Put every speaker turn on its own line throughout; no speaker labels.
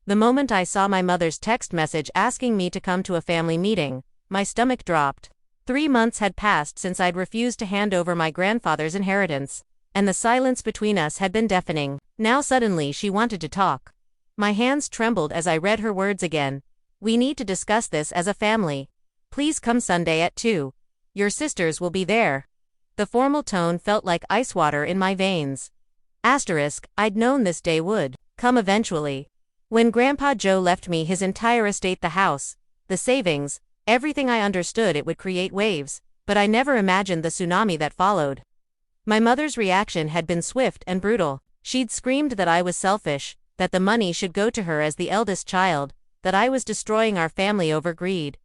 The moment I saw my mother's text message asking me to come to a family meeting, my stomach dropped. 3 months had passed since I'd refused to hand over my grandfather's inheritance, and the silence between us had been deafening. Now suddenly she wanted to talk. My hands trembled as I read her words again. "We need to discuss this as a family. Please come Sunday at 2. Your sisters will be there." The formal tone felt like ice water in my veins. I'd known this day would come eventually. When Grandpa Joe left me his entire estate, the house, the savings, everything, I understood it would create waves, but I never imagined the tsunami that followed. My mother's reaction had been swift and brutal. She'd screamed that I was selfish, that the money should go to her as the eldest child, that I was destroying our family over greed.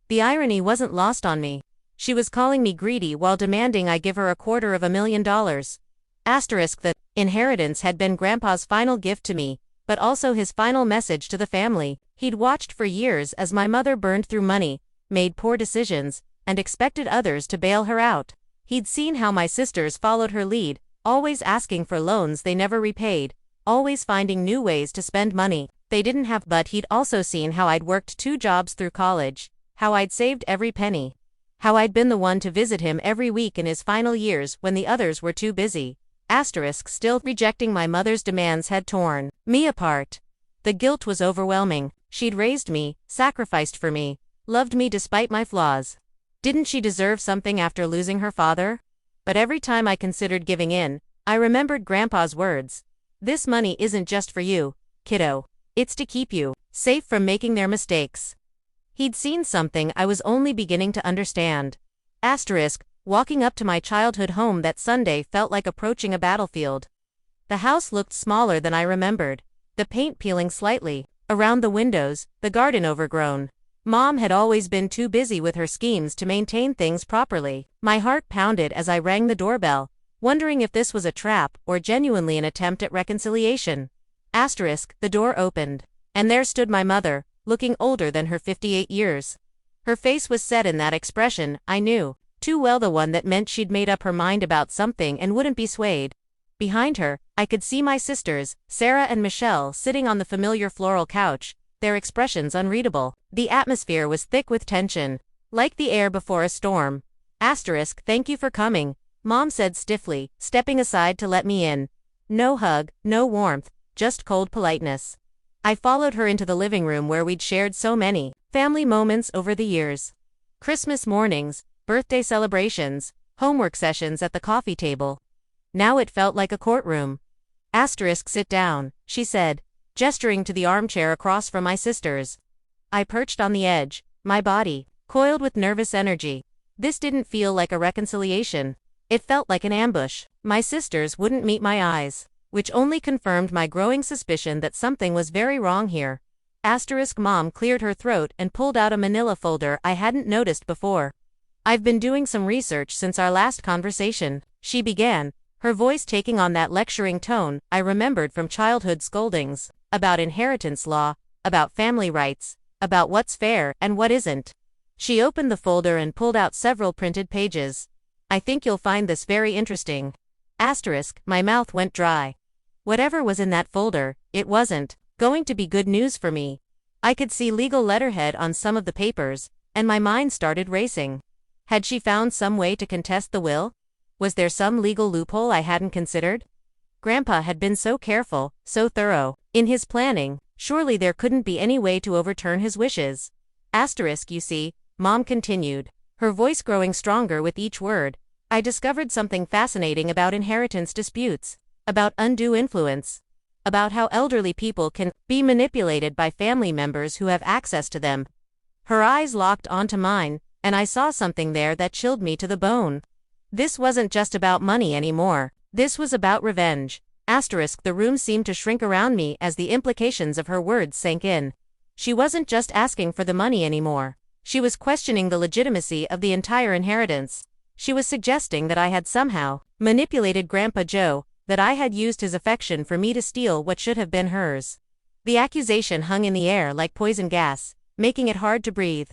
The irony wasn't lost on me. She was calling me greedy while demanding I give her $250,000. The inheritance had been Grandpa's final gift to me, but also his final message to the family. He'd watched for years as my mother burned through money, made poor decisions, and expected others to bail her out. He'd seen how my sisters followed her lead, always asking for loans they never repaid, always finding new ways to spend money they didn't have. But he'd also seen how I'd worked 2 jobs through college, how I'd saved every penny, how I'd been the one to visit him every week in his final years when the others were too busy. Still rejecting my mother's demands had torn me apart. The guilt was overwhelming. She'd raised me, sacrificed for me, loved me despite my flaws. Didn't she deserve something after losing her father? But every time I considered giving in, I remembered Grandpa's words. "This money isn't just for you, kiddo. It's to keep you safe from making their mistakes." He'd seen something I was only beginning to understand. Walking up to my childhood home that Sunday felt like approaching a battlefield. The house looked smaller than I remembered, the paint peeling slightly around the windows, the garden overgrown. Mom had always been too busy with her schemes to maintain things properly. My heart pounded as I rang the doorbell, wondering if this was a trap or genuinely an attempt at reconciliation. The door opened, and there stood my mother, looking older than her 58 years. Her face was set in that expression I knew too well, the one that meant she'd made up her mind about something and wouldn't be swayed. Behind her, I could see my sisters, Sarah and Michelle, sitting on the familiar floral couch, their expressions unreadable. The atmosphere was thick with tension, like the air before a storm. "Thank you for coming," Mom said stiffly, stepping aside to let me in. No hug, no warmth, just cold politeness. I followed her into the living room where we'd shared so many family moments over the years. Christmas mornings, birthday celebrations, homework sessions at the coffee table. Now it felt like a courtroom. "Sit down," she said, gesturing to the armchair across from my sisters. I perched on the edge, my body coiled with nervous energy. This didn't feel like a reconciliation. It felt like an ambush. My sisters wouldn't meet my eyes, which only confirmed my growing suspicion that something was very wrong here. Mom cleared her throat and pulled out a manila folder I hadn't noticed before. "I've been doing some research since our last conversation," she began, her voice taking on that lecturing tone I remembered from childhood scoldings, about inheritance law, about family rights, about what's fair and what isn't. She opened the folder and pulled out several printed pages. "I think you'll find this very interesting." My mouth went dry. Whatever was in that folder, it wasn't going to be good news for me. I could see legal letterhead on some of the papers, and my mind started racing. Had she found some way to contest the will? Was there some legal loophole I hadn't considered? Grandpa had been so careful, so thorough in his planning, surely there couldn't be any way to overturn his wishes. You see, Mom continued, her voice growing stronger with each word, I discovered something fascinating about inheritance disputes, about undue influence, about how elderly people can be manipulated by family members who have access to them. Her eyes locked onto mine, and I saw something there that chilled me to the bone. This wasn't just about money anymore. This was about revenge. The room seemed to shrink around me as the implications of her words sank in. She wasn't just asking for the money anymore. She was questioning the legitimacy of the entire inheritance. She was suggesting that I had somehow manipulated Grandpa Joe, that I had used his affection for me to steal what should have been hers. The accusation hung in the air like poison gas, making it hard to breathe.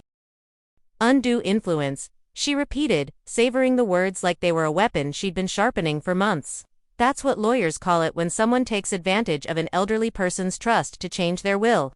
Undue influence, she repeated, savoring the words like they were a weapon she'd been sharpening for months. That's what lawyers call it when someone takes advantage of an elderly person's trust to change their will.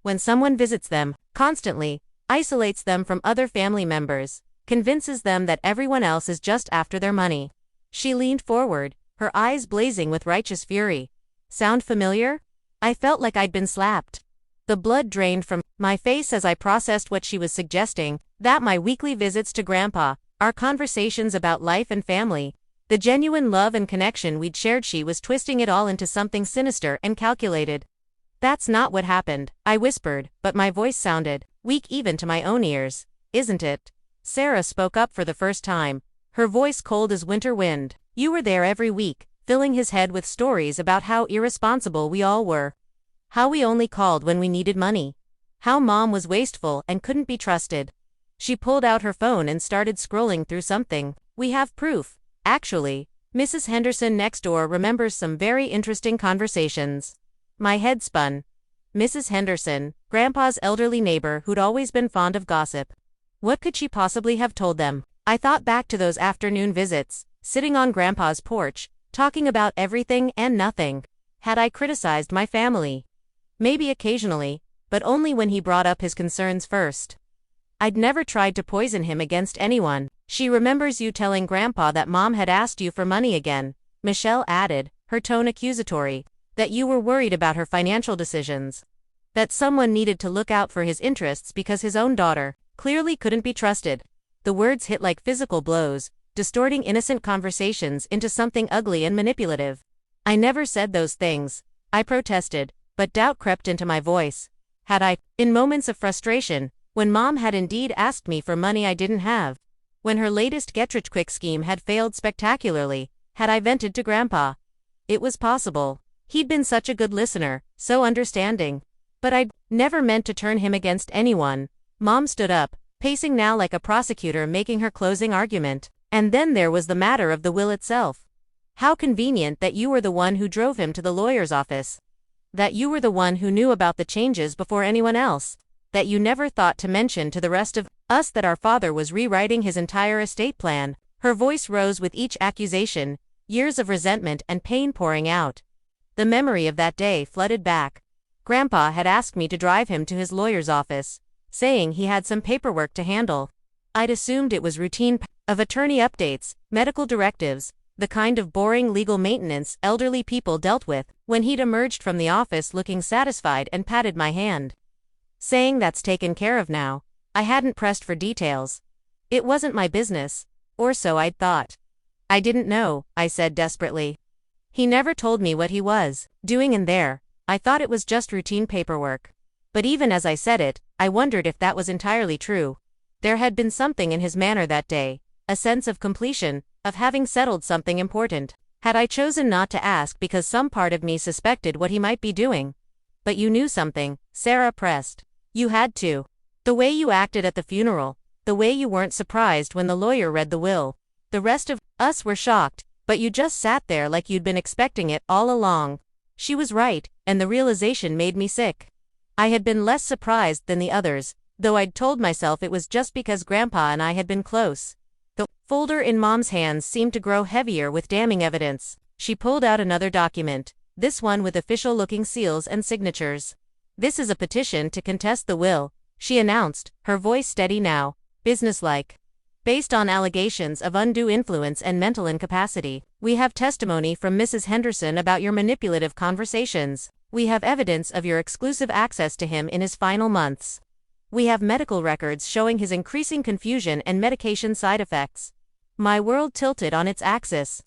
When someone visits them, constantly, isolates them from other family members, convinces them that everyone else is just after their money. She leaned forward, her eyes blazing with righteous fury. Sound familiar? I felt like I'd been slapped. The blood drained from my face as I processed what she was suggesting, that my weekly visits to Grandpa, our conversations about life and family, the genuine love and connection we'd shared, she was twisting it all into something sinister and calculated. That's not what happened, I whispered, but my voice sounded weak even to my own ears. Isn't it? Sarah spoke up for the first time, her voice cold as winter wind. You were there every week, filling his head with stories about how irresponsible we all were. How we only called when we needed money. How Mom was wasteful and couldn't be trusted. She pulled out her phone and started scrolling through something. We have proof. Actually, Mrs. Henderson next door remembers some very interesting conversations. My head spun. Mrs. Henderson, Grandpa's elderly neighbor who'd always been fond of gossip. What could she possibly have told them? I thought back to those afternoon visits, sitting on Grandpa's porch, talking about everything and nothing. Had I criticized my family? Maybe occasionally, but only when he brought up his concerns first. I'd never tried to poison him against anyone. She remembers you telling Grandpa that Mom had asked you for money again, Michelle added, her tone accusatory, that you were worried about her financial decisions. That someone needed to look out for his interests because his own daughter clearly couldn't be trusted. The words hit like physical blows, distorting innocent conversations into something ugly and manipulative. I never said those things, I protested, but doubt crept into my voice. Had I, in moments of frustration, when Mom had indeed asked me for money I didn't have? When her latest get-rich-quick scheme had failed spectacularly, had I vented to Grandpa? It was possible. He'd been such a good listener, so understanding. But I'd never meant to turn him against anyone. Mom stood up, pacing now like a prosecutor making her closing argument. And then there was the matter of the will itself. How convenient that you were the one who drove him to the lawyer's office. That you were the one who knew about the changes before anyone else. That you never thought to mention to the rest of us that our father was rewriting his entire estate plan. Her voice rose with each accusation, years of resentment and pain pouring out. The memory of that day flooded back. Grandpa had asked me to drive him to his lawyer's office, saying he had some paperwork to handle. I'd assumed it was routine of attorney updates, medical directives, the kind of boring legal maintenance elderly people dealt with, when he'd emerged from the office looking satisfied and patted my hand, saying that's taken care of now. I hadn't pressed for details. It wasn't my business, or so I'd thought. I didn't know, I said desperately. He never told me what he was doing in there. I thought it was just routine paperwork. But even as I said it, I wondered if that was entirely true. There had been something in his manner that day, a sense of completion, of having settled something important. Had I chosen not to ask because some part of me suspected what he might be doing? But you knew something, Sarah pressed. You had to. The way you acted at the funeral, the way you weren't surprised when the lawyer read the will. The rest of us were shocked, but you just sat there like you'd been expecting it all along. She was right, and the realization made me sick. I had been less surprised than the others, though I'd told myself it was just because Grandpa and I had been close. The folder in Mom's hands seemed to grow heavier with damning evidence. She pulled out another document, this one with official-looking seals and signatures. This is a petition to contest the will, she announced, her voice steady now, businesslike. Based on allegations of undue influence and mental incapacity, we have testimony from Mrs. Henderson about your manipulative conversations. We have evidence of your exclusive access to him in his final months. We have medical records showing his increasing confusion and medication side effects. My world tilted on its axis.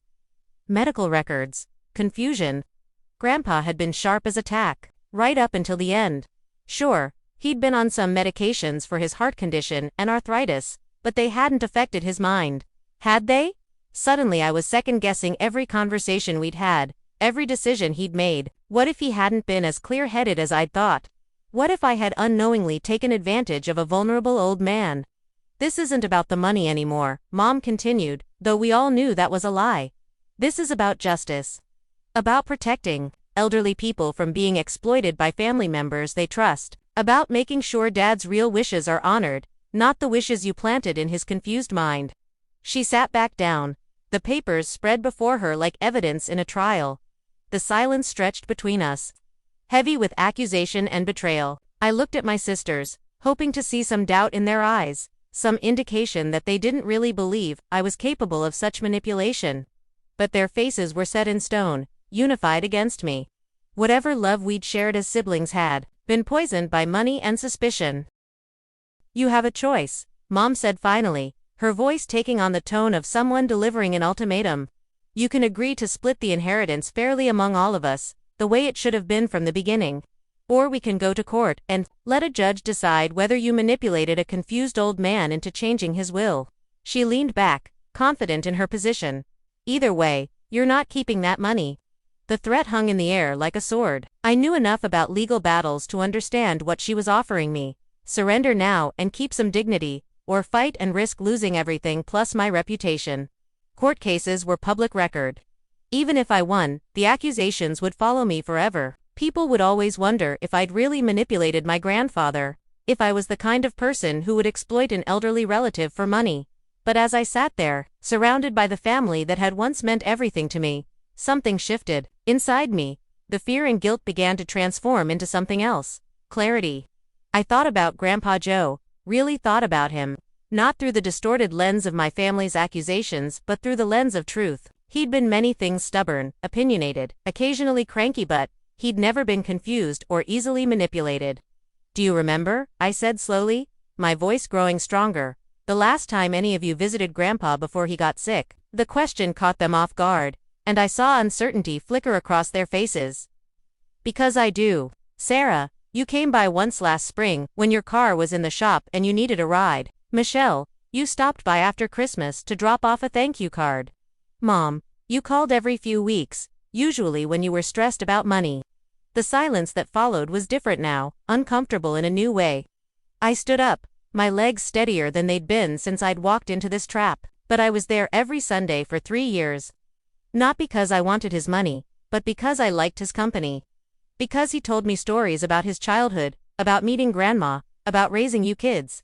Medical records. Confusion. Grandpa had been sharp as a tack, right up until the end. Sure, he'd been on some medications for his heart condition and arthritis, but they hadn't affected his mind. Had they? Suddenly I was second-guessing every conversation we'd had, every decision he'd made. What if he hadn't been as clear-headed as I'd thought? What if I had unknowingly taken advantage of a vulnerable old man? This isn't about the money anymore, Mom continued, though we all knew that was a lie. This is about justice. About protecting elderly people from being exploited by family members they trust. About making sure Dad's real wishes are honored, not the wishes you planted in his confused mind. She sat back down, The papers spread before her like evidence in a trial. The silence stretched between us, heavy with accusation and betrayal. I looked at my sisters, hoping to see some doubt in their eyes, some indication that they didn't really believe I was capable of such manipulation. But their faces were set in stone, unified against me. Whatever love we'd shared as siblings had been poisoned by money and suspicion. "You have a choice," Mom said finally, her voice taking on the tone of someone delivering an ultimatum. "You can agree to split the inheritance fairly among all of us, the way it should have been from the beginning. Or we can go to court and let a judge decide whether you manipulated a confused old man into changing his will." She leaned back, confident in her position. "Either way, you're not keeping that money." The threat hung in the air like a sword. I knew enough about legal battles to understand what she was offering me. Surrender now and keep some dignity, or fight and risk losing everything plus my reputation. Court cases were public record. Even if I won, the accusations would follow me forever. People would always wonder if I'd really manipulated my grandfather, if I was the kind of person who would exploit an elderly relative for money. But as I sat there, surrounded by the family that had once meant everything to me, something shifted. Inside me, the fear and guilt began to transform into something else. Clarity. I thought about Grandpa Joe, really thought about him, not through the distorted lens of my family's accusations but through the lens of truth. He'd been many things: stubborn, opinionated, occasionally cranky, but he'd never been confused or easily manipulated. "Do you remember?" I said slowly, my voice growing stronger. "The last time any of you visited Grandpa before he got sick?" The question caught them off guard, and I saw uncertainty flicker across their faces. "Because I do. Sarah, you came by once last spring when your car was in the shop and you needed a ride. Michelle, you stopped by after Christmas to drop off a thank you card. Mom, you called every few weeks, usually when you were stressed about money." The silence that followed was different now, uncomfortable in a new way. I stood up, my legs steadier than they'd been since I'd walked into this trap. But I was there every Sunday for 3 years. Not because I wanted his money, but because I liked his company. Because he told me stories about his childhood, about meeting Grandma, about raising you kids.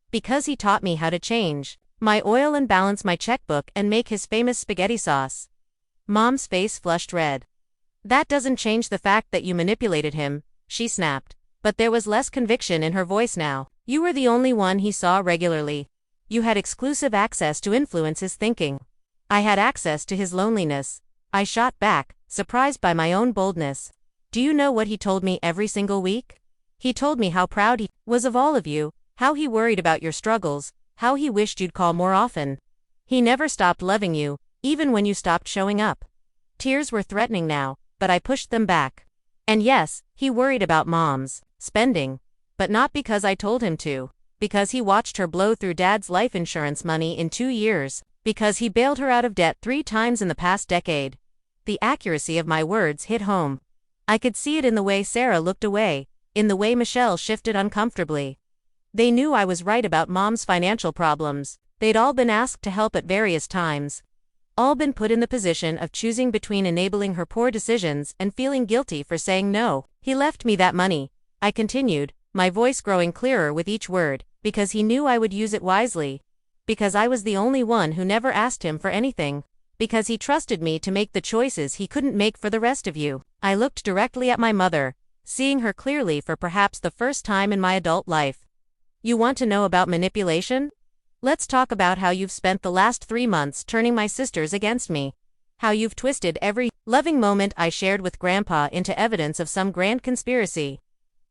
Because he taught me how to change my oil and balance my checkbook and make his famous spaghetti sauce. Mom's face flushed red. "That doesn't change the fact that you manipulated him," she snapped. But there was less conviction in her voice now. "You were the only one he saw regularly. You had exclusive access to influence his thinking. I had access to his loneliness." I shot back, surprised by my own boldness. "Do you know what he told me every single week? He told me how proud he was of all of you, how he worried about your struggles, how he wished you'd call more often. He never stopped loving you, even when you stopped showing up." Tears were threatening now, but I pushed them back. "And yes, he worried about Mom's spending. But not because I told him to. Because he watched her blow through Dad's life insurance money in 2 years. Because he bailed her out of debt 3 times in the past decade." The accuracy of my words hit home. I could see it in the way Sarah looked away, in the way Michelle shifted uncomfortably. They knew I was right about Mom's financial problems. They'd all been asked to help at various times. All been put in the position of choosing between enabling her poor decisions and feeling guilty for saying no. "He left me that money," I continued, my voice growing clearer with each word, "because he knew I would use it wisely. Because I was the only one who never asked him for anything. Because he trusted me to make the choices he couldn't make for the rest of you." I looked directly at my mother, seeing her clearly for perhaps the first time in my adult life. "You want to know about manipulation? Let's talk about how you've spent the last 3 months turning my sisters against me. How you've twisted every loving moment I shared with Grandpa into evidence of some grand conspiracy."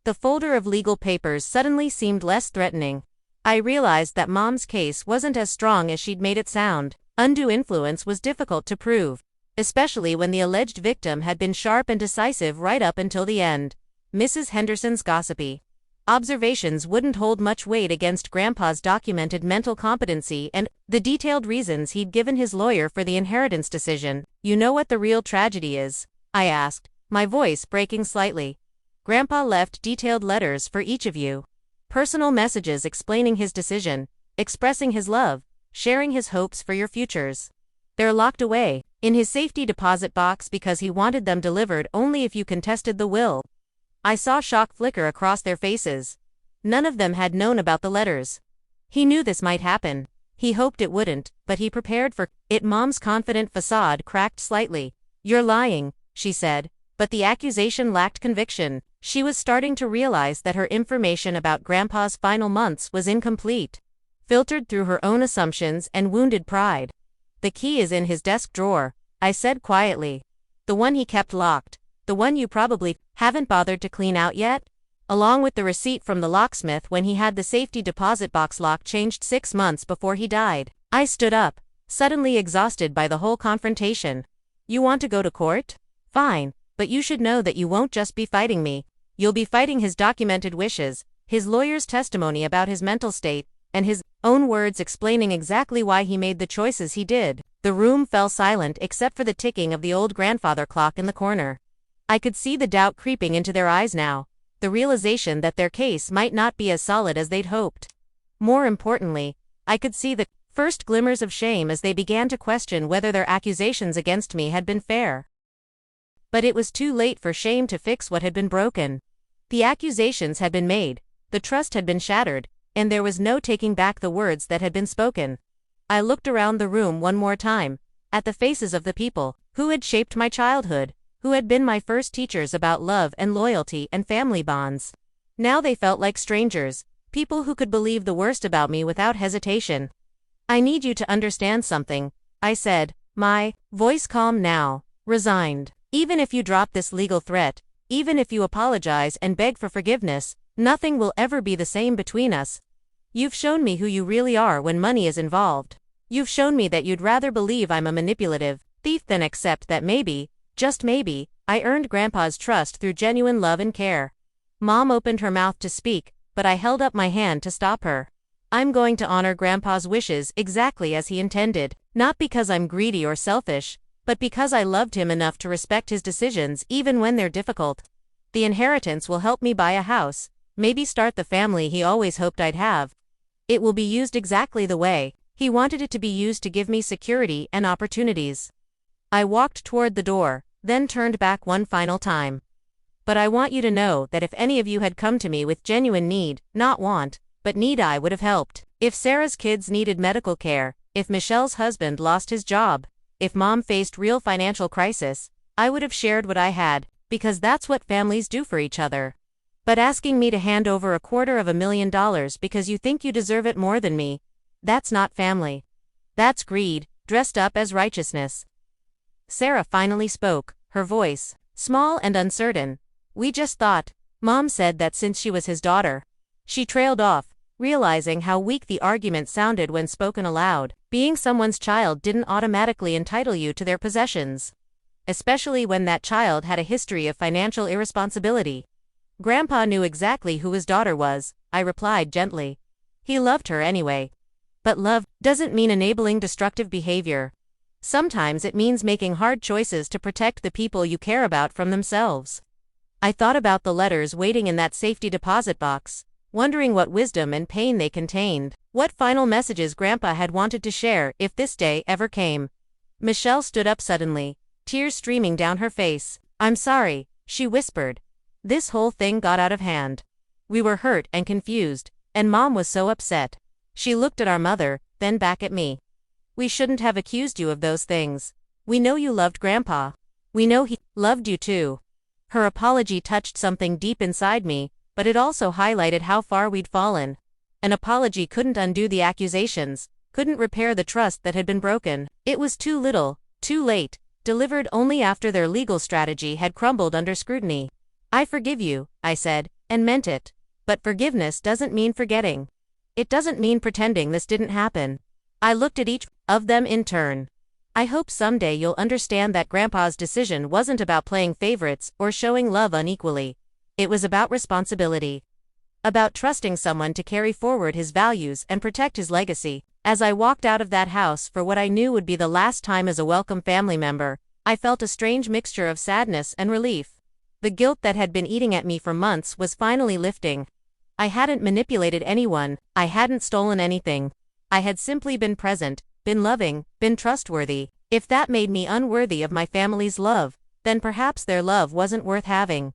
The folder of legal papers suddenly seemed less threatening. I realized that Mom's case wasn't as strong as she'd made it sound. Undue influence was difficult to prove, especially when the alleged victim had been sharp and decisive right up until the end. Mrs. Henderson's gossipy observations wouldn't hold much weight against Grandpa's documented mental competency and the detailed reasons he'd given his lawyer for the inheritance decision. "You know what the real tragedy is?" I asked, my voice breaking slightly. "Grandpa left detailed letters for each of you. Personal messages explaining his decision, expressing his love, sharing his hopes for your futures. They're locked away in his safety deposit box because he wanted them delivered only if you contested the will." I saw shock flicker across their faces. None of them had known about the letters. "He knew this might happen. He hoped it wouldn't, but he prepared for it. Mom's confident facade cracked slightly. "You're lying," she said, but the accusation lacked conviction. She was starting to realize that her information about Grandpa's final months was incomplete, filtered through her own assumptions and wounded pride. "The key is in his desk drawer," I said quietly. "The one he kept locked. The one you probably haven't bothered to clean out yet?" Along with the receipt from the locksmith when he had the safety deposit box lock changed 6 months before he died. I stood up, suddenly exhausted by the whole confrontation. "You want to go to court? Fine, but you should know that you won't just be fighting me. You'll be fighting his documented wishes, his lawyer's testimony about his mental state, and his own words explaining exactly why he made the choices he did." The room fell silent except for the ticking of the old grandfather clock in the corner. I could see the doubt creeping into their eyes now, the realization that their case might not be as solid as they'd hoped. More importantly, I could see the first glimmers of shame as they began to question whether their accusations against me had been fair. But it was too late for shame to fix what had been broken. The accusations had been made, the trust had been shattered, and there was no taking back the words that had been spoken. I looked around the room one more time, at the faces of the people who had shaped my childhood, who had been my first teachers about love and loyalty and family bonds. Now they felt like strangers, people who could believe the worst about me without hesitation. "I need you to understand something," I said, my voice calm now, resigned. "Even if you drop this legal threat, even if you apologize and beg for forgiveness, nothing will ever be the same between us. You've shown me who you really are when money is involved. You've shown me that you'd rather believe I'm a manipulative thief than accept that maybe, just maybe, I earned Grandpa's trust through genuine love and care." Mom opened her mouth to speak, but I held up my hand to stop her. "I'm going to honor Grandpa's wishes exactly as he intended, not because I'm greedy or selfish, but because I loved him enough to respect his decisions even when they're difficult. The inheritance will help me buy a house, maybe start the family he always hoped I'd have. It will be used exactly the way he wanted it to be used to give me security and opportunities." I walked toward the door, then turned back one final time. "But I want you to know that if any of you had come to me with genuine need, not want, but need, I would have helped. If Sarah's kids needed medical care, if Michelle's husband lost his job, if Mom faced real financial crisis, I would have shared what I had, because that's what families do for each other. But asking me to hand over $250,000 because you think you deserve it more than me, that's not family. That's greed, dressed up as righteousness." Sarah finally spoke, her voice small and uncertain. "We just thought, Mom said that since she was his daughter." She trailed off, realizing how weak the argument sounded when spoken aloud. Being someone's child didn't automatically entitle you to their possessions, especially when that child had a history of financial irresponsibility. "Grandpa knew exactly who his daughter was," I replied gently. "He loved her anyway. But love doesn't mean enabling destructive behavior. Sometimes it means making hard choices to protect the people you care about from themselves." I thought about the letters waiting in that safety deposit box, wondering what wisdom and pain they contained, what final messages Grandpa had wanted to share if this day ever came. Michelle stood up suddenly, tears streaming down her face. "I'm sorry," she whispered. "This whole thing got out of hand. We were hurt and confused, and Mom was so upset." She looked at our mother, then back at me. "We shouldn't have accused you of those things. We know you loved Grandpa. We know he loved you too." Her apology touched something deep inside me, but it also highlighted how far we'd fallen. An apology couldn't undo the accusations, couldn't repair the trust that had been broken. It was too little, too late, delivered only after their legal strategy had crumbled under scrutiny. "I forgive you," I said, and meant it. But forgiveness doesn't mean forgetting. It doesn't mean pretending this didn't happen. I looked at each of them in turn. "I hope someday you'll understand that Grandpa's decision wasn't about playing favorites or showing love unequally. It was about responsibility. About trusting someone to carry forward his values and protect his legacy." As I walked out of that house for what I knew would be the last time as a welcome family member, I felt a strange mixture of sadness and relief. The guilt that had been eating at me for months was finally lifting. I hadn't manipulated anyone, I hadn't stolen anything. I had simply been present, been loving, been trustworthy. If that made me unworthy of my family's love, then perhaps their love wasn't worth having.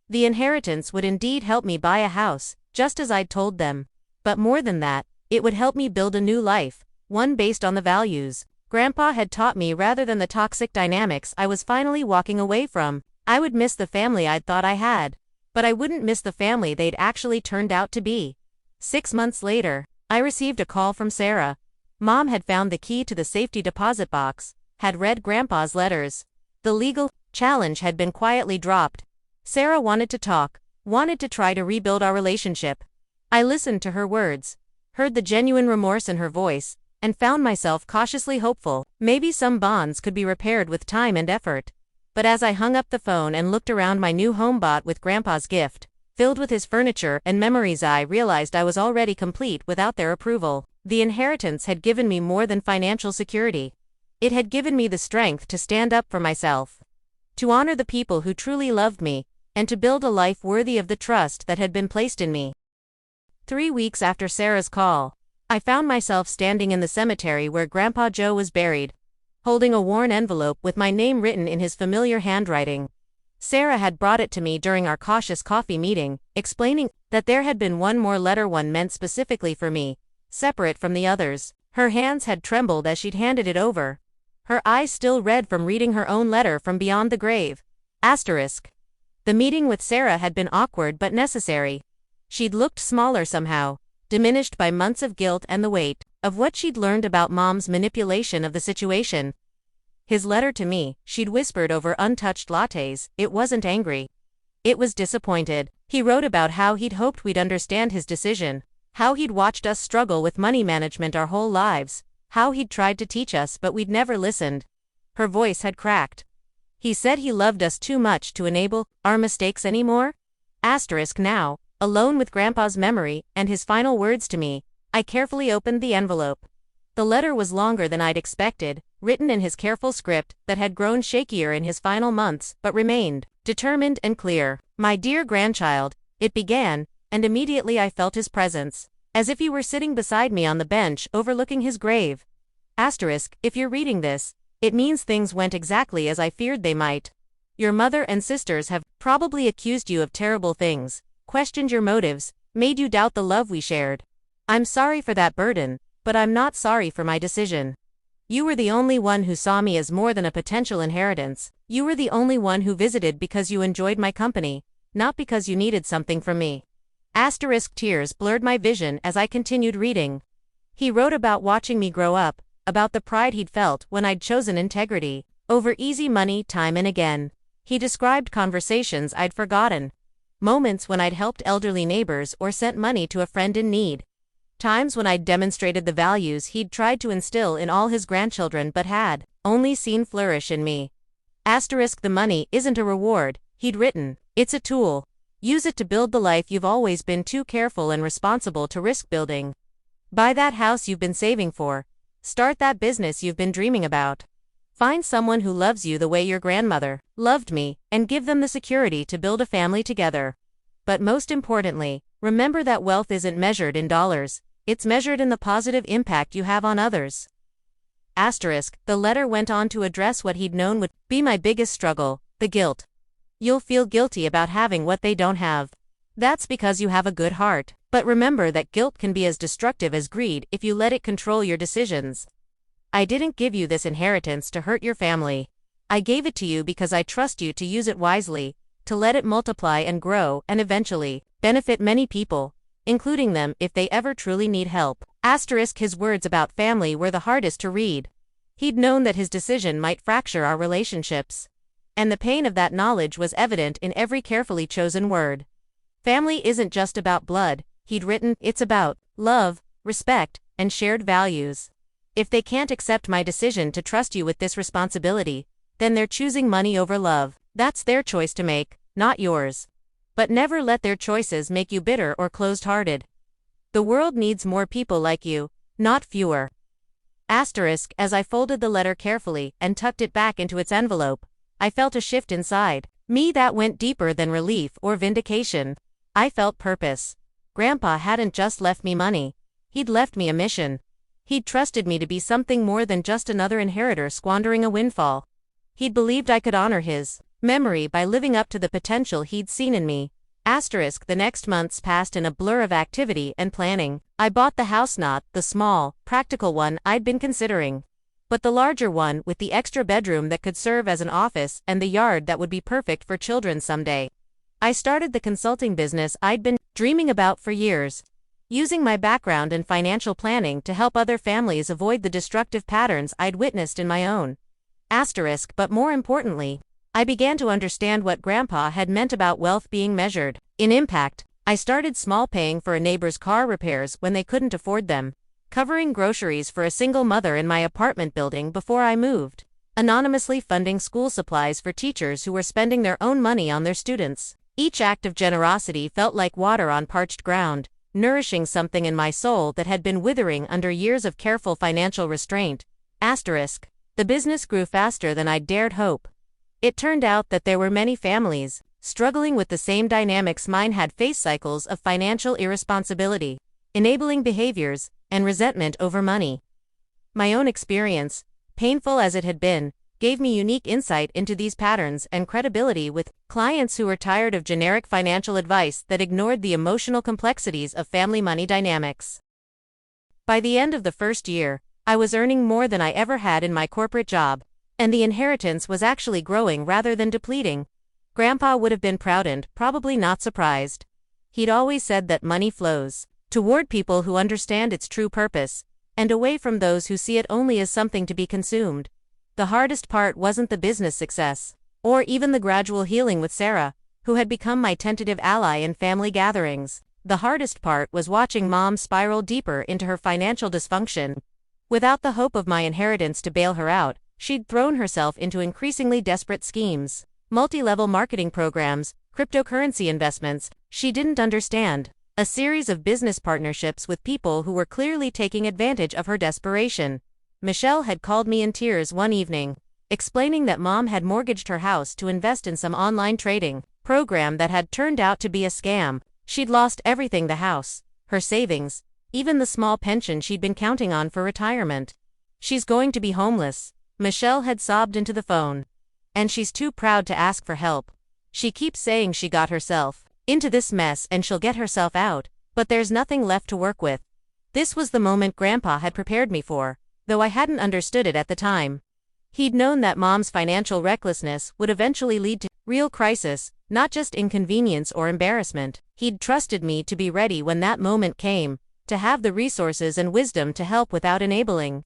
The inheritance would indeed help me buy a house, just as I'd told them. But more than that, it would help me build a new life, one based on the values Grandpa had taught me rather than the toxic dynamics I was finally walking away from. I would miss the family I'd thought I had, but I wouldn't miss the family they'd actually turned out to be. 6 months later, I received a call from Sarah. Mom had found the key to the safety deposit box, had read Grandpa's letters. The legal challenge had been quietly dropped. Sarah wanted to talk, wanted to try to rebuild our relationship. I listened to her words, heard the genuine remorse in her voice, and found myself cautiously hopeful. Maybe some bonds could be repaired with time and effort. But as I hung up the phone and looked around my new home bought with Grandpa's gift, filled with his furniture and memories, I realized I was already complete without their approval. The inheritance had given me more than financial security. It had given me the strength to stand up for myself, to honor the people who truly loved me, and to build a life worthy of the trust that had been placed in me. 3 weeks after Sarah's call, I found myself standing in the cemetery where Grandpa Joe was buried, holding a worn envelope with my name written in his familiar handwriting. Sarah had brought it to me during our cautious coffee meeting, explaining that there had been one more letter, one meant specifically for me, separate from the others. Her hands had trembled as she'd handed it over, her eyes still red from reading her own letter from beyond the grave. Asterisk. The meeting with Sarah had been awkward but necessary. She'd looked smaller somehow, diminished by months of guilt and the weight of what she'd learned about Mom's manipulation of the situation. His letter to me, she'd whispered over untouched lattes, it wasn't angry. It was disappointed. He wrote about how he'd hoped we'd understand his decision, how he'd watched us struggle with money management our whole lives, how he'd tried to teach us but we'd never listened. Her voice had cracked. He said he loved us too much to enable our mistakes anymore? Asterisk. Now, alone with Grandpa's memory and his final words to me, I carefully opened the envelope. The letter was longer than I'd expected, written in his careful script that had grown shakier in his final months but remained determined and clear. My dear grandchild, it began, and immediately I felt his presence, as if he were sitting beside me on the bench overlooking his grave. Asterisk. If you're reading this, it means things went exactly as I feared they might. Your mother and sisters have probably accused you of terrible things, questioned your motives, made you doubt the love we shared. I'm sorry for that burden, but I'm not sorry for my decision. You were the only one who saw me as more than a potential inheritance. You were the only one who visited because you enjoyed my company, not because you needed something from me. Asterisk. Tears blurred my vision as I continued reading. He wrote about watching me grow up, about the pride he'd felt when I'd chosen integrity over easy money time and again. He described conversations I'd forgotten, moments when I'd helped elderly neighbors or sent money to a friend in need, times when I'd demonstrated the values he'd tried to instill in all his grandchildren but had only seen flourish in me. Asterisk. The money isn't a reward, he'd written. It's a tool. Use it to build the life you've always been too careful and responsible to risk building. Buy that house you've been saving for. Start that business you've been dreaming about. Find someone who loves you the way your grandmother loved me, and give them the security to build a family together. But most importantly, remember that wealth isn't measured in dollars, it's measured in the positive impact you have on others. Asterisk. The letter went on to address what he'd known would be my biggest struggle, the guilt. You'll feel guilty about having what they don't have. That's because you have a good heart, but remember that guilt can be as destructive as greed if you let it control your decisions. I didn't give you this inheritance to hurt your family. I gave it to you because I trust you to use it wisely, to let it multiply and grow and eventually benefit many people, including them if they ever truly need help. Asterisk. His words about family were the hardest to read. He'd known that his decision might fracture our relationships, and the pain of that knowledge was evident in every carefully chosen word. Family isn't just about blood, he'd written, it's about love, respect, and shared values. If they can't accept my decision to trust you with this responsibility, then they're choosing money over love. That's their choice to make, not yours. But never let their choices make you bitter or closed-hearted. The world needs more people like you, not fewer. Asterisk. As I folded the letter carefully and tucked it back into its envelope, I felt a shift inside me that went deeper than relief or vindication. I felt purpose. Grandpa hadn't just left me money. He'd left me a mission. He'd trusted me to be something more than just another inheritor squandering a windfall. He'd believed I could honor his memory by living up to the potential he'd seen in me, The next months passed in a blur of activity and planning. I bought the house, not the small, practical one I'd been considering, but the larger one with the extra bedroom that could serve as an office and the yard that would be perfect for children someday. I started the consulting business I'd been dreaming about for years, using my background in financial planning to help other families avoid the destructive patterns I'd witnessed in my own. But more importantly, I began to understand what Grandpa had meant about wealth being measured in impact. I started small, paying for a neighbor's car repairs when they couldn't afford them, covering groceries for a single mother in my apartment building before I moved, anonymously funding school supplies for teachers who were spending their own money on their students. Each act of generosity felt like water on parched ground, nourishing something in my soul that had been withering under years of careful financial restraint. The business grew faster than I'd dared hope. It turned out that there were many families struggling with the same dynamics mine had faced: cycles of financial irresponsibility, enabling behaviors, and resentment over money. My own experience, painful as it had been, gave me unique insight into these patterns and credibility with clients who were tired of generic financial advice that ignored the emotional complexities of family money dynamics. By the end of the first year, I was earning more than I ever had in my corporate job, and the inheritance was actually growing rather than depleting. Grandpa would have been proud and probably not surprised. He'd always said that money flows toward people who understand its true purpose, and away from those who see it only as something to be consumed. The hardest part wasn't the business success, or even the gradual healing with Sarah, who had become my tentative ally in family gatherings. The hardest part was watching Mom spiral deeper into her financial dysfunction. Without the hope of my inheritance to bail her out, she'd thrown herself into increasingly desperate schemes, multi-level marketing programs, cryptocurrency investments she didn't understand, a series of business partnerships with people who were clearly taking advantage of her desperation. Michelle had called me in tears one evening, explaining that Mom had mortgaged her house to invest in some online trading program that had turned out to be a scam. She'd lost everything: the house, her savings, even the small pension she'd been counting on for retirement. "She's going to be homeless," Michelle had sobbed into the phone. "And she's too proud to ask for help. She keeps saying she got herself into this mess and she'll get herself out, but there's nothing left to work with." This was the moment Grandpa had prepared me for, though I hadn't understood it at the time. He'd known that Mom's financial recklessness would eventually lead to real crisis, not just inconvenience or embarrassment. He'd trusted me to be ready when that moment came, to have the resources and wisdom to help without enabling,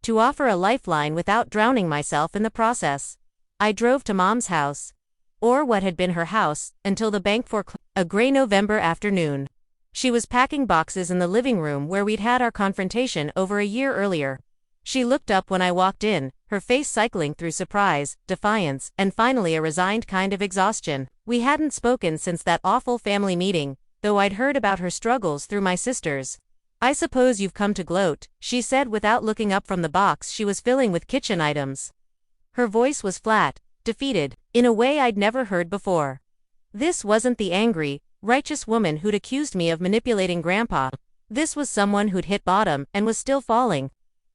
to offer a lifeline without drowning myself in the process. I drove to Mom's house, or what had been her house, until the bank foreclosed. A gray November afternoon. She was packing boxes in the living room where we'd had our confrontation over a year earlier. She looked up when I walked in, her face cycling through surprise, defiance, and finally a resigned kind of exhaustion. We hadn't spoken since that awful family meeting, though I'd heard about her struggles through my sisters. "I suppose you've come to gloat," she said without looking up from the box she was filling with kitchen items. Her voice was flat, defeated, in a way I'd never heard before. This wasn't the angry, righteous woman who'd accused me of manipulating Grandpa. This was someone who'd hit bottom and was still falling.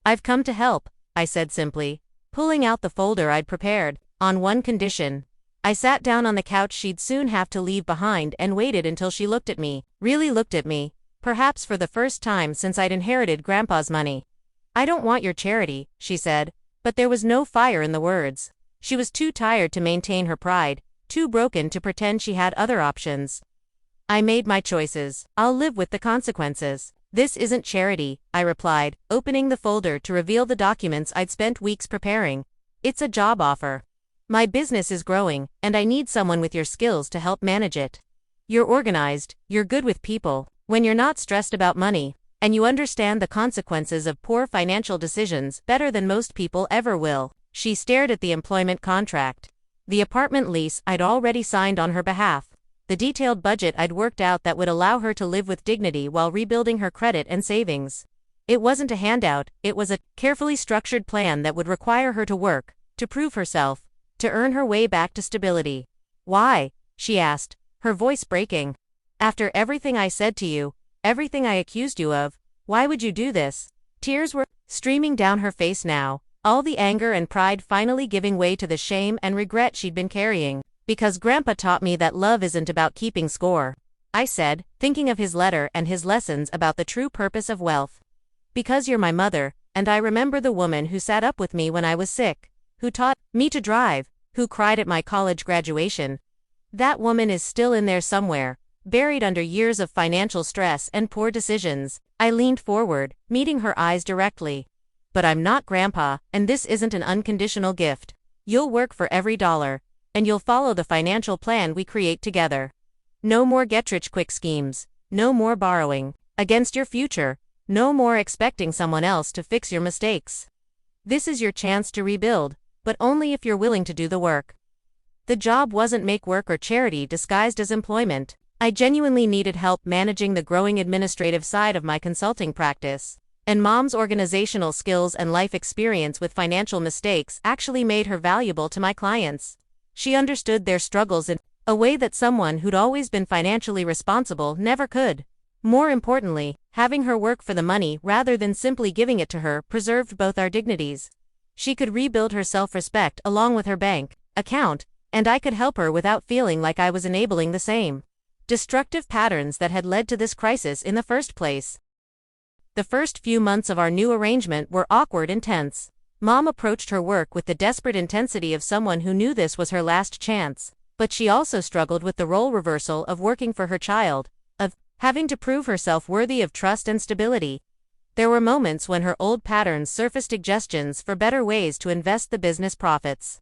"I've come to help," I said simply, pulling out the folder I'd prepared, "on one condition." I sat down on the couch she'd soon have to leave behind and waited until she looked at me, really looked at me, perhaps for the first time since I'd inherited Grandpa's money. "I don't want your charity," she said, but there was no fire in the words. She was too tired to maintain her pride, too broken to pretend she had other options. "I made my choices. I'll live with the consequences." "This isn't charity," I replied, opening the folder to reveal the documents I'd spent weeks preparing. "It's a job offer. My business is growing, and I need someone with your skills to help manage it. You're organized, you're good with people, when you're not stressed about money, and you understand the consequences of poor financial decisions better than most people ever will." She stared at the employment contract, the apartment lease I'd already signed on her behalf, the detailed budget I'd worked out that would allow her to live with dignity while rebuilding her credit and savings. It wasn't a handout, it was a carefully structured plan that would require her to work, to prove herself, to earn her way back to stability. "Why?" she asked, her voice breaking. "After everything I said to you, everything I accused you of, why would you do this?" Tears were streaming down her face now, all the anger and pride finally giving way to the shame and regret she'd been carrying. Because Grandpa taught me that love isn't about keeping score, I said, thinking of his letter and his lessons about the true purpose of wealth. Because you're my mother, and I remember the woman who sat up with me when I was sick, who taught me to drive, who cried at my college graduation. That woman is still in there somewhere, buried under years of financial stress and poor decisions. I leaned forward, meeting her eyes directly. But I'm not Grandpa, and this isn't an unconditional gift. You'll work for every dollar, and you'll follow the financial plan we create together. No more get-rich-quick schemes, no more borrowing against your future, no more expecting someone else to fix your mistakes. This is your chance to rebuild, but only if you're willing to do the work. The job wasn't make work or charity disguised as employment. I genuinely needed help managing the growing administrative side of my consulting practice, and Mom's organizational skills and life experience with financial mistakes actually made her valuable to my clients. She understood their struggles in a way that someone who'd always been financially responsible never could. More importantly, having her work for the money rather than simply giving it to her preserved both our dignities. She could rebuild her self-respect along with her bank account, and I could help her without feeling like I was enabling the same destructive patterns that had led to this crisis in the first place. The first few months of our new arrangement were awkward and tense. Mom approached her work with the desperate intensity of someone who knew this was her last chance, but she also struggled with the role reversal of working for her child, of having to prove herself worthy of trust and stability. There were moments when her old patterns surfaced, suggestions for better ways to invest the business profits.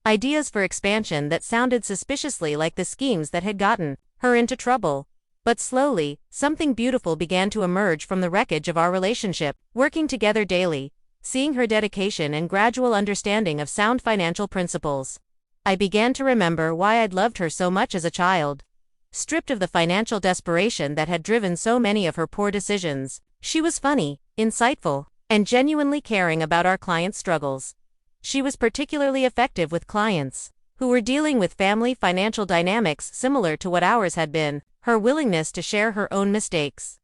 Ideas for expansion that sounded suspiciously like the schemes that had gotten her into trouble. But slowly, something beautiful began to emerge from the wreckage of our relationship. Working together daily, seeing her dedication and gradual understanding of sound financial principles, I began to remember why I'd loved her so much as a child. Stripped of the financial desperation that had driven so many of her poor decisions, she was funny, insightful, and genuinely caring about our clients' struggles. She was particularly effective with clients who were dealing with family financial dynamics similar to what ours had been. Her willingness to share her own mistakes,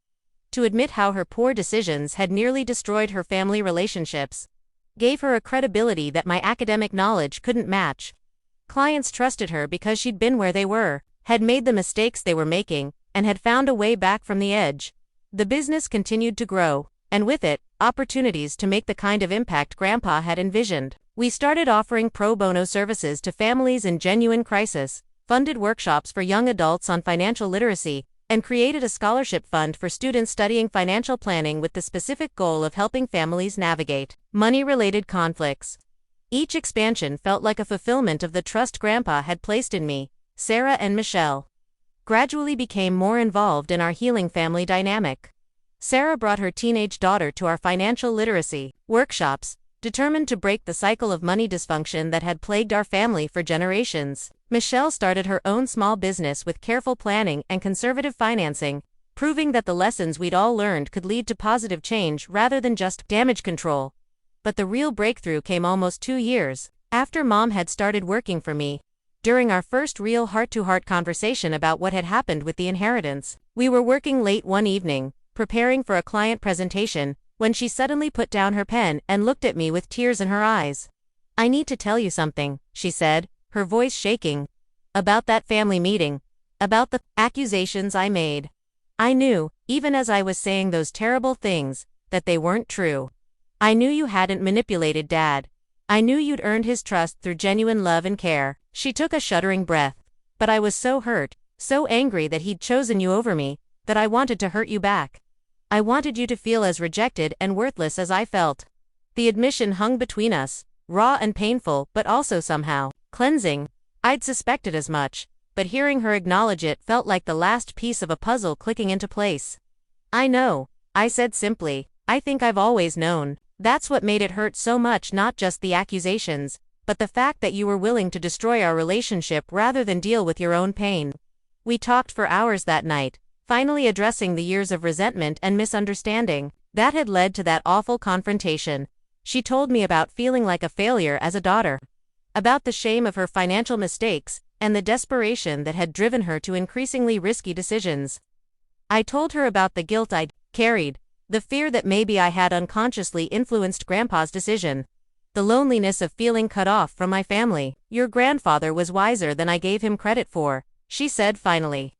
to admit how her poor decisions had nearly destroyed her family relationships, gave her a credibility that my academic knowledge couldn't match. Clients trusted her because she'd been where they were, had made the mistakes they were making, and had found a way back from the edge. The business continued to grow, and with it, opportunities to make the kind of impact Grandpa had envisioned. We started offering pro bono services to families in genuine crisis, funded workshops for young adults on financial literacy, and created a scholarship fund for students studying financial planning with the specific goal of helping families navigate money-related conflicts. Each expansion felt like a fulfillment of the trust Grandpa had placed in me. Sarah and Michelle gradually became more involved in our healing family dynamic. Sarah brought her teenage daughter to our financial literacy workshops, determined to break the cycle of money dysfunction that had plagued our family for generations. Michelle started her own small business with careful planning and conservative financing, proving that the lessons we'd all learned could lead to positive change rather than just damage control. But the real breakthrough came almost 2 years after Mom had started working for me. During our first real heart-to-heart conversation about what had happened with the inheritance, we were working late one evening, preparing for a client presentation, when she suddenly put down her pen and looked at me with tears in her eyes. "I need to tell you something," she said, her voice shaking. "About that family meeting. About the accusations I made. I knew, even as I was saying those terrible things, that they weren't true. I knew you hadn't manipulated Dad. I knew you'd earned his trust through genuine love and care." She took a shuddering breath. "But I was so hurt, so angry that he'd chosen you over me, that I wanted to hurt you back. I wanted you to feel as rejected and worthless as I felt." The admission hung between us, raw and painful, but also somehow cleansing. I'd suspected as much, but hearing her acknowledge it felt like the last piece of a puzzle clicking into place. "I know," I said simply. "I think I've always known. That's what made it hurt so much, not just the accusations, but the fact that you were willing to destroy our relationship rather than deal with your own pain." We talked for hours that night, finally addressing the years of resentment and misunderstanding that had led to that awful confrontation. She told me about feeling like a failure as a daughter, about the shame of her financial mistakes, and the desperation that had driven her to increasingly risky decisions. I told her about the guilt I'd carried, the fear that maybe I had unconsciously influenced Grandpa's decision, the loneliness of feeling cut off from my family. Your grandfather was wiser than I gave him credit for, she said finally.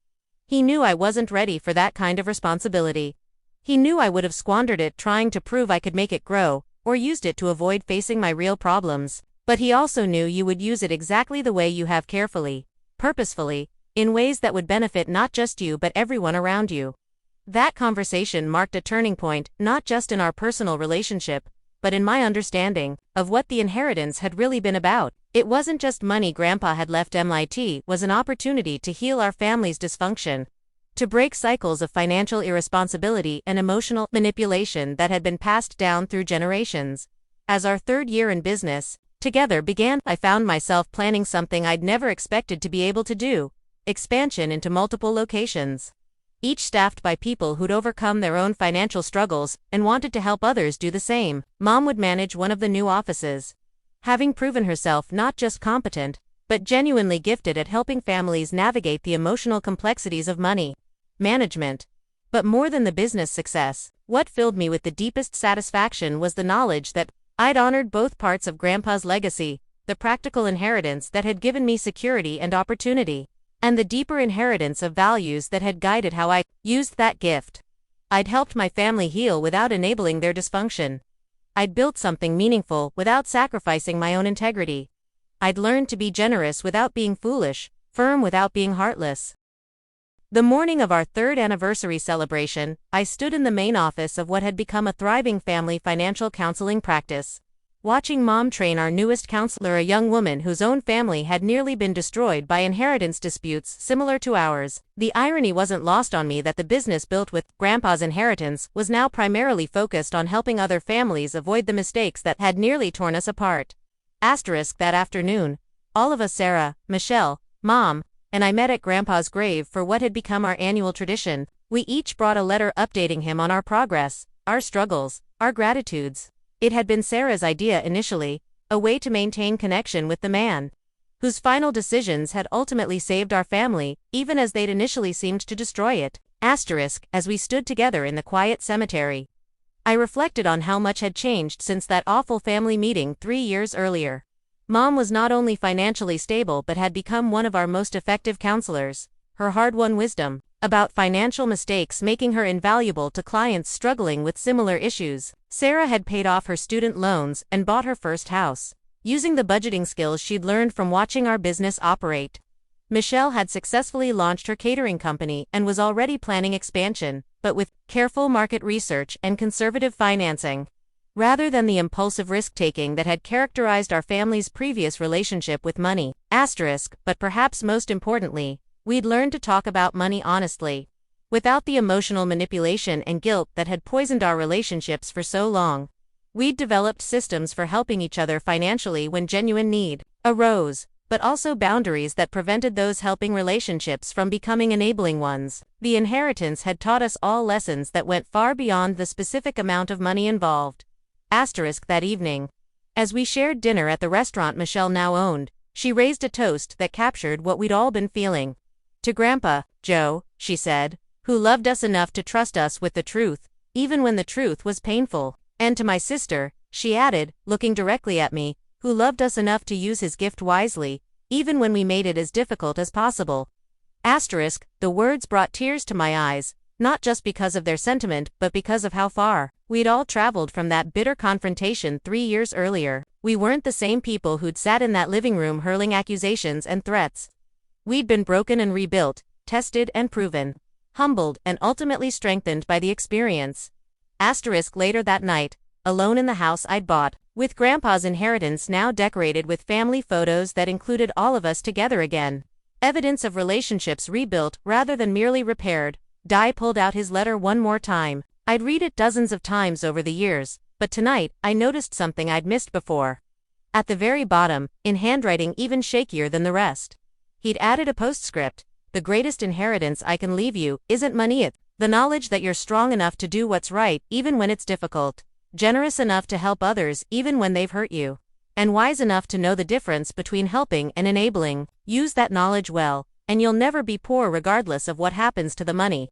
He knew I wasn't ready for that kind of responsibility. He knew I would have squandered it trying to prove I could make it grow, or used it to avoid facing my real problems. But he also knew you would use it exactly the way you have, carefully, purposefully, in ways that would benefit not just you but everyone around you. That conversation marked a turning point, not just in our personal relationship, but in my understanding of what the inheritance had really been about. It wasn't just money Grandpa had left. MIT was an opportunity to heal our family's dysfunction, to break cycles of financial irresponsibility and emotional manipulation that had been passed down through generations. As our third year in business together began, I found myself planning something I'd never expected to be able to do: expansion into multiple locations, each staffed by people who'd overcome their own financial struggles and wanted to help others do the same. Mom would manage one of the new offices, having proven herself not just competent, but genuinely gifted at helping families navigate the emotional complexities of money management. But more than the business success, what filled me with the deepest satisfaction was the knowledge that I'd honored both parts of Grandpa's legacy: the practical inheritance that had given me security and opportunity, and the deeper inheritance of values that had guided how I used that gift. I'd helped my family heal without enabling their dysfunction. I'd built something meaningful without sacrificing my own integrity. I'd learned to be generous without being foolish, firm without being heartless. The morning of our third anniversary celebration, I stood in the main office of what had become a thriving family financial counseling practice, watching Mom train our newest counselor, a young woman whose own family had nearly been destroyed by inheritance disputes similar to ours. The irony wasn't lost on me that the business built with Grandpa's inheritance was now primarily focused on helping other families avoid the mistakes that had nearly torn us apart. That afternoon, all of us, Sarah, Michelle, Mom, and I, met at Grandpa's grave for what had become our annual tradition. We each brought a letter updating him on our progress, our struggles, our gratitudes. It had been Sarah's idea initially, a way to maintain connection with the man whose final decisions had ultimately saved our family, even as they'd initially seemed to destroy it. As we stood together in the quiet cemetery, I reflected on how much had changed since that awful family meeting 3 years earlier. Mom was not only financially stable but had become one of our most effective counselors, her hard-won wisdom about financial mistakes making her invaluable to clients struggling with similar issues. Sarah had paid off her student loans and bought her first house, using the budgeting skills she'd learned from watching our business operate. Michelle had successfully launched her catering company and was already planning expansion, but with careful market research and conservative financing, rather than the impulsive risk-taking that had characterized our family's previous relationship with money. But perhaps most importantly, we'd learned to talk about money honestly, without the emotional manipulation and guilt that had poisoned our relationships for so long. We'd developed systems for helping each other financially when genuine need arose, but also boundaries that prevented those helping relationships from becoming enabling ones. The inheritance had taught us all lessons that went far beyond the specific amount of money involved. That evening, as we shared dinner at the restaurant Michelle now owned, she raised a toast that captured what we'd all been feeling. To Grandpa, Joe, she said, who loved us enough to trust us with the truth, even when the truth was painful. And to my sister, she added, looking directly at me, who loved us enough to use his gift wisely, even when we made it as difficult as possible. The words brought tears to my eyes, not just because of their sentiment but because of how far we'd all traveled from that bitter confrontation 3 years earlier. We weren't the same people who'd sat in that living room hurling accusations and threats. We'd been broken and rebuilt, tested and proven, humbled and ultimately strengthened by the experience. Later that night, alone in the house I'd bought, with Grandpa's inheritance now decorated with family photos that included all of us together again, evidence of relationships rebuilt rather than merely repaired, Di pulled out his letter one more time. I'd read it dozens of times over the years, but tonight I noticed something I'd missed before. At the very bottom, in handwriting even shakier than the rest, he'd added a postscript: "The greatest inheritance I can leave you isn't money, it's the knowledge that you're strong enough to do what's right even when it's difficult, generous enough to help others even when they've hurt you, and wise enough to know the difference between helping and enabling. Use that knowledge well, and you'll never be poor regardless of what happens to the money."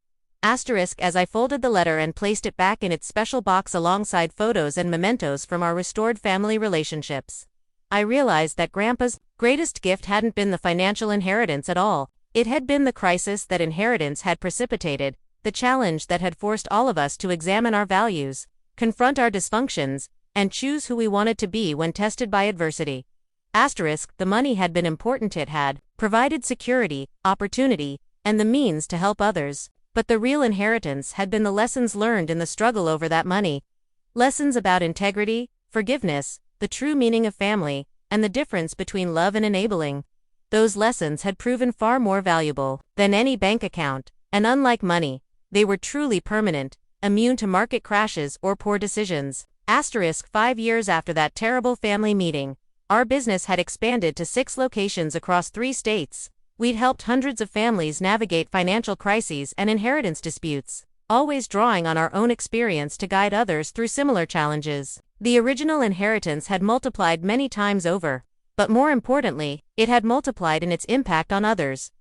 As I folded the letter and placed it back in its special box alongside photos and mementos from our restored family relationships, I realized that Grandpa's greatest gift hadn't been the financial inheritance at all. It had been the crisis that inheritance had precipitated, the challenge that had forced all of us to examine our values, confront our dysfunctions, and choose who we wanted to be when tested by adversity. The money had been important. It had provided security, opportunity, and the means to help others. But the real inheritance had been the lessons learned in the struggle over that money. Lessons about integrity, forgiveness, the true meaning of family, and the difference between love and enabling. Those lessons had proven far more valuable than any bank account, and unlike money, they were truly permanent, immune to market crashes or poor decisions. 5 years after that terrible family meeting, our business had expanded to 6 locations across 3 states. We'd helped hundreds of families navigate financial crises and inheritance disputes, always drawing on our own experience to guide others through similar challenges. The original inheritance had multiplied many times over, but more importantly, it had multiplied in its impact on others.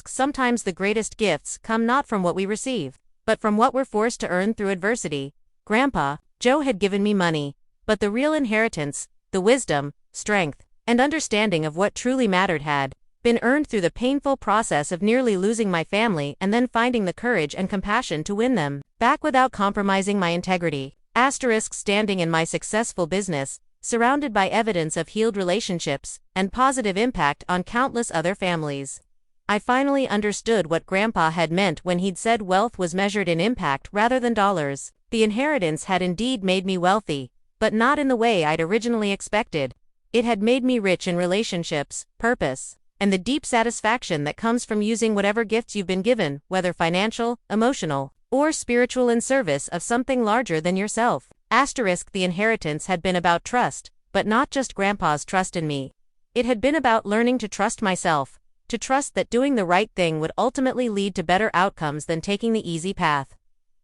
Sometimes the greatest gifts come not from what we receive, but from what we're forced to earn through adversity. Grandpa, Joe had given me money, but the real inheritance, the wisdom, strength, and understanding of what truly mattered had been earned through the painful process of nearly losing my family and then finding the courage and compassion to win them back without compromising my integrity. Standing in my successful business, surrounded by evidence of healed relationships and positive impact on countless other families. I finally understood what Grandpa had meant when he'd said wealth was measured in impact rather than dollars. The inheritance had indeed made me wealthy, but not in the way I'd originally expected. It had made me rich in relationships, purpose, and the deep satisfaction that comes from using whatever gifts you've been given, whether financial, emotional, or spiritual, in service of something larger than yourself. The inheritance had been about trust, but not just Grandpa's trust in me. It had been about learning to trust myself, to trust that doing the right thing would ultimately lead to better outcomes than taking the easy path.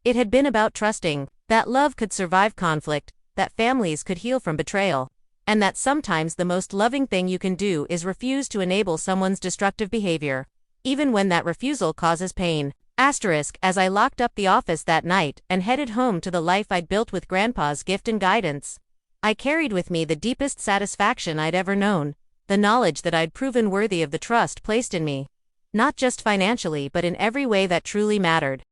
It had been about trusting that love could survive conflict, that families could heal from betrayal, and that sometimes the most loving thing you can do is refuse to enable someone's destructive behavior, even when that refusal causes pain. As I locked up the office that night and headed home to the life I'd built with Grandpa's gift and guidance, I carried with me the deepest satisfaction I'd ever known, the knowledge that I'd proven worthy of the trust placed in me. Not just financially, but in every way that truly mattered.